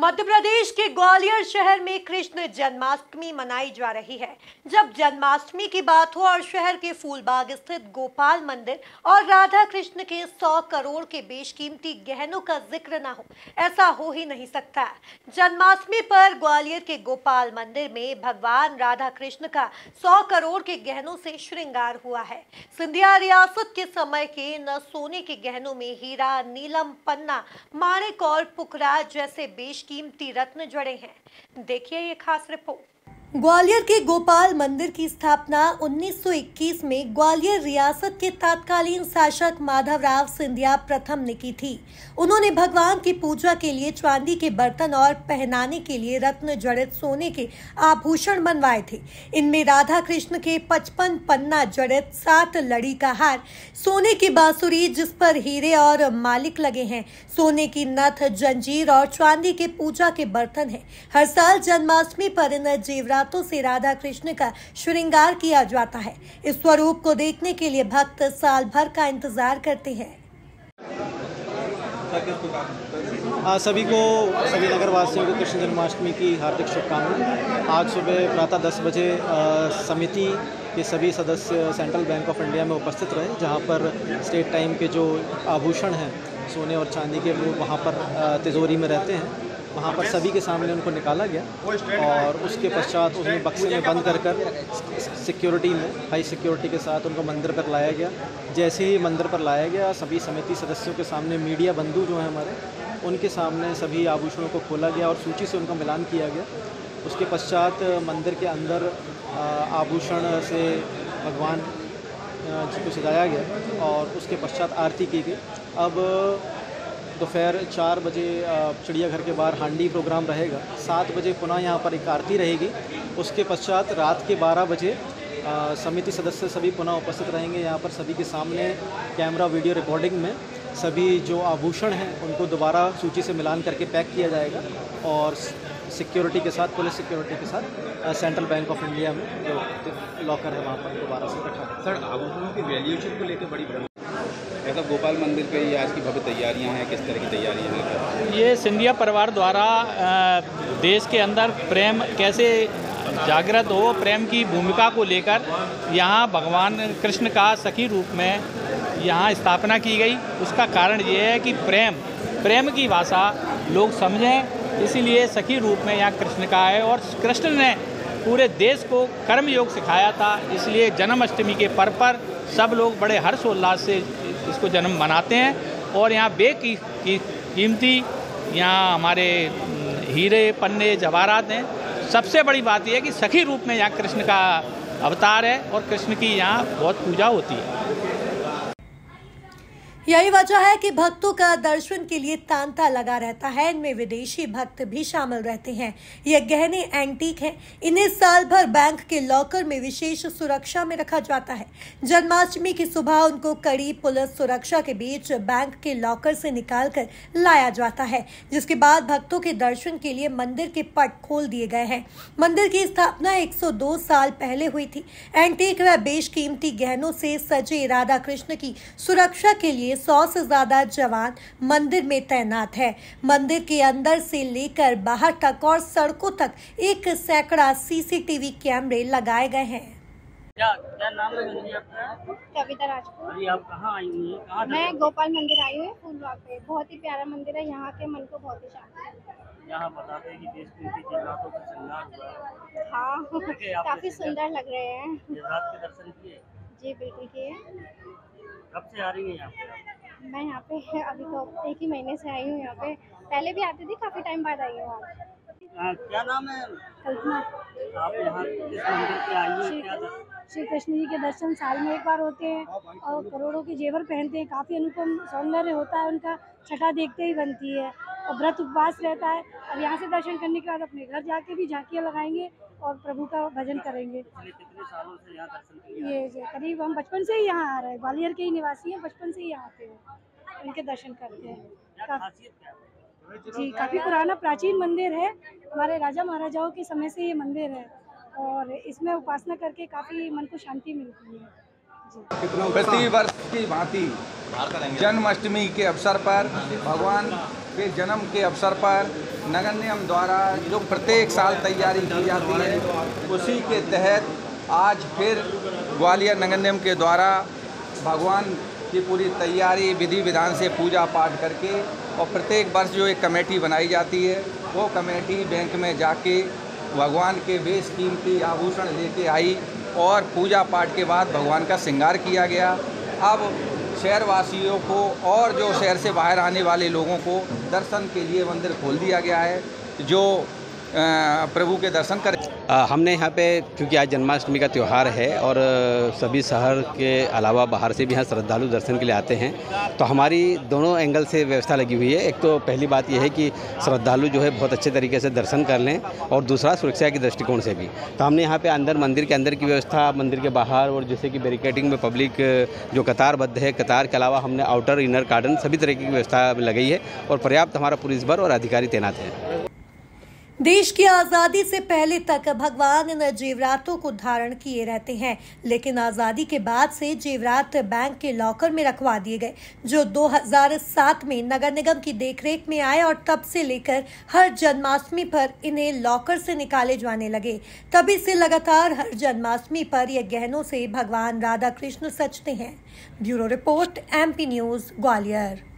मध्य प्रदेश के ग्वालियर शहर में कृष्ण जन्माष्टमी मनाई जा रही है। जब जन्माष्टमी की बात हो और शहर के फूलबाग स्थित गोपाल मंदिर और राधा कृष्ण के 100 करोड़ के बेशकीमती गहनों का जिक्र ना हो, ऐसा हो ही नहीं सकता। जन्माष्टमी पर ग्वालियर के गोपाल मंदिर में भगवान राधा कृष्ण का 100 करोड़ के गहनों से श्रृंगार हुआ है। सिंधिया रियासत के समय के न सोने के गहनों में हीरा, नीलम, पन्ना, माणिक और पुखराज जैसे कीमती रत्न जड़े हैं। देखिए ये खास रिपोर्ट। ग्वालियर के गोपाल मंदिर की स्थापना 1921 में ग्वालियर रियासत के तत्कालीन शासक माधवराव सिंधिया प्रथम ने की थी। उन्होंने भगवान की पूजा के लिए चांदी के बर्तन और पहनाने के लिए रत्न जड़ित सोने के आभूषण बनवाए थे। इनमें राधा कृष्ण के 55 पन्ना जड़ित 7 लड़ी का हार, सोने की बांसुरी जिस पर हीरे और मालिक लगे हैं, सोने की नथ, जंजीर और चांदी के पूजा के बर्तन हैं। हर साल जन्माष्टमी पर इन जेवरातों से राधा कृष्ण का श्रृंगार किया जाता है। इस स्वरूप को देखने के लिए भक्त साल भर का इंतजार करते हैं। सभी नगर वासियों को कृष्ण जन्माष्टमी की हार्दिक शुभकामनाएं। आज सुबह प्रातः 10 बजे समिति के सभी सदस्य सेंट्रल बैंक ऑफ इंडिया में उपस्थित रहे, जहां पर स्टेट टाइम के जो आभूषण हैं सोने और चांदी के, वो वहां पर तिजोरी में रहते हैं। वहाँ पर सभी के सामने उनको निकाला गया और उसके पश्चात उसमें बक्से में बंद कर सिक्योरिटी में, हाई सिक्योरिटी के साथ उनको मंदिर पर लाया गया। जैसे ही मंदिर पर लाया गया, सभी समिति सदस्यों के सामने मीडिया बंधु जो हैं हमारे, उनके सामने सभी आभूषणों को खोला गया और सूची से उनका मिलान किया गया। उसके पश्चात मंदिर के अंदर आभूषण से भगवान जी को सजाया गया और उसके पश्चात आरती की गई। अब दोपहर 4 बजे चिड़ियाघर के बाहर हांडी प्रोग्राम रहेगा। 7 बजे पुनः यहाँ पर एक आरती रहेगी। उसके पश्चात रात के 12 बजे समिति सदस्य सभी पुनः उपस्थित रहेंगे। यहाँ पर सभी के सामने कैमरा वीडियो रिकॉर्डिंग में सभी जो आभूषण हैं उनको दोबारा सूची से मिलान करके पैक किया जाएगा और सिक्योरिटी के साथ, पुलिस सिक्योरिटी के साथ सेंट्रल बैंक ऑफ इंडिया में जो लॉकर है वहाँ पर दोबारा से रखा। सर, आभूषणों की वैल्यूएशन को लेकर बड़ी ऐसा गोपाल मंदिर पे ये आज की भव्य तैयारियां हैं, किस तरह की तैयारियां हैं? ये सिंधिया परिवार द्वारा देश के अंदर प्रेम कैसे जागृत हो, प्रेम की भूमिका को लेकर यहाँ भगवान कृष्ण का सखी रूप में यहाँ स्थापना की गई। उसका कारण ये है कि प्रेम की भाषा लोग समझें, इसीलिए सखी रूप में यहाँ कृष्ण का है। और कृष्ण ने पूरे देश को कर्मयोग सिखाया था, इसलिए जन्माष्टमी के पर्व पर सब लोग बड़े हर्षोल्लास से इसको जन्म मनाते हैं। और यहाँ कीमती यहाँ हमारे हीरे, पन्ने, जवाहरात हैं। सबसे बड़ी बात यह है कि सखी रूप में यहाँ कृष्ण का अवतार है और कृष्ण की यहाँ बहुत पूजा होती है। यही वजह है कि भक्तों का दर्शन के लिए तांता लगा रहता है। इनमें विदेशी भक्त भी शामिल रहते हैं। ये गहने एंटीक हैं। इन्हें साल भर बैंक के लॉकर में विशेष सुरक्षा में रखा जाता है। जन्माष्टमी की सुबह उनको कड़ी पुलिस सुरक्षा के बीच बैंक के लॉकर से निकालकर लाया जाता है, जिसके बाद भक्तों के दर्शन के लिए मंदिर के पट खोल दिए गए हैं। मंदिर की स्थापना 102 साल पहले हुई थी। एंटीक व बेशकीमती गहनों से सजे राधा कृष्ण की सुरक्षा के लिए 100 से ज्यादा जवान मंदिर में तैनात है। मंदिर के अंदर से लेकर बाहर तक और सड़कों तक 1 सैकड़ा सीसीटीवी कैमरे लगाए गए हैं। क्या नाम है आपका? कविता राजपूत। अभी आप कहाँ आई हुई हैं? मैं गोपाल मंदिर आई हूँ, फूलबाग पे। बहुत ही प्यारा मंदिर है, यहाँ के मन को बहुत ही शांति है। यहाँ बताते हैं कि बेशकीमती जेवरातों से श्रृंगार हुआ है। हाँ, काफी सुंदर लग रहे हैं। जेवरात के दर्शन किए? जी बिल्कुल किए। कब से आ रही हैं यहाँ पे? मैं यहाँ पे अभी तो 1 ही महीने से आई हूँ यहाँ पे। पहले भी आती थी, काफी टाइम बाद आई हूँ आज। क्या नाम है? कल्पना। आप यहाँ इस मंदिर पे आई हैं? श्री कृष्ण जी के दर्शन साल में एक बार होते हैं और करोड़ों के जेवर पहनते हैं। काफ़ी अनुपम सौंदर्य होता है उनका, छटा देखते ही बनती है। और व्रत उपवास रहता है। अब यहाँ से दर्शन करने के बाद अपने घर जाके भी झांकियाँ लगाएंगे और प्रभु का भजन करेंगे। कितने सालों से यहाँ दर्शन किया? ये करीब हम बचपन से ही यहाँ आ रहे हैं, ग्वालियर के ही निवासी हैं, बचपन से ही यहाँ आते हैं, उनके दर्शन करते हैं। जी, काफ़ी पुराना प्राचीन मंदिर है। हमारे राजा महाराजाओं के समय से ये मंदिर है और इसमें उपासना करके काफ़ी मन को शांति मिलती है। प्रति वर्ष की भांति जन्माष्टमी के अवसर पर भगवान के जन्म के अवसर पर नगर निगम द्वारा जो प्रत्येक साल तैयारी की जाती है, उसी के तहत आज फिर ग्वालियर नगर निगम के द्वारा भगवान की पूरी तैयारी विधि विधान से पूजा पाठ करके और प्रत्येक वर्ष जो एक कमेटी बनाई जाती है, वो कमेटी बैंक में जाके भगवान के बेशकीमती आभूषण लेके आई और पूजा पाठ के बाद भगवान का श्रृंगार किया गया। अब शहरवासियों को और जो शहर से बाहर आने वाले लोगों को दर्शन के लिए मंदिर खोल दिया गया है, जो प्रभु के दर्शन करें। हमने यहाँ पे क्योंकि आज जन्माष्टमी का त्यौहार है और सभी शहर के अलावा बाहर से भी यहाँ श्रद्धालु दर्शन के लिए आते हैं, तो हमारी दोनों एंगल से व्यवस्था लगी हुई है। एक तो पहली बात यह है कि श्रद्धालु जो है बहुत अच्छे तरीके से दर्शन कर लें, और दूसरा सुरक्षा के दृष्टिकोण से भी। तो हमने यहाँ पे अंदर मंदिर के अंदर की व्यवस्था, मंदिर के बाहर और जैसे कि बैरिकेडिंग में पब्लिक जो कतारबद्ध है, कतार के अलावा हमने आउटर इनर गार्डन सभी तरह की व्यवस्था लगाई है और पर्याप्त हमारा पुलिस बल और अधिकारी तैनात है। देश की आज़ादी से पहले तक भगवान इन जेवरातों को धारण किए रहते हैं, लेकिन आज़ादी के बाद से जेवरात बैंक के लॉकर में रखवा दिए गए, जो 2007 में नगर निगम की देखरेख में आए और तब से लेकर हर जन्माष्टमी पर इन्हें लॉकर से निकाले जाने लगे। तभी से लगातार हर जन्माष्टमी पर ये गहनों से भगवान राधा कृष्ण सजते हैं। Bureau report, MP news, Gwalior.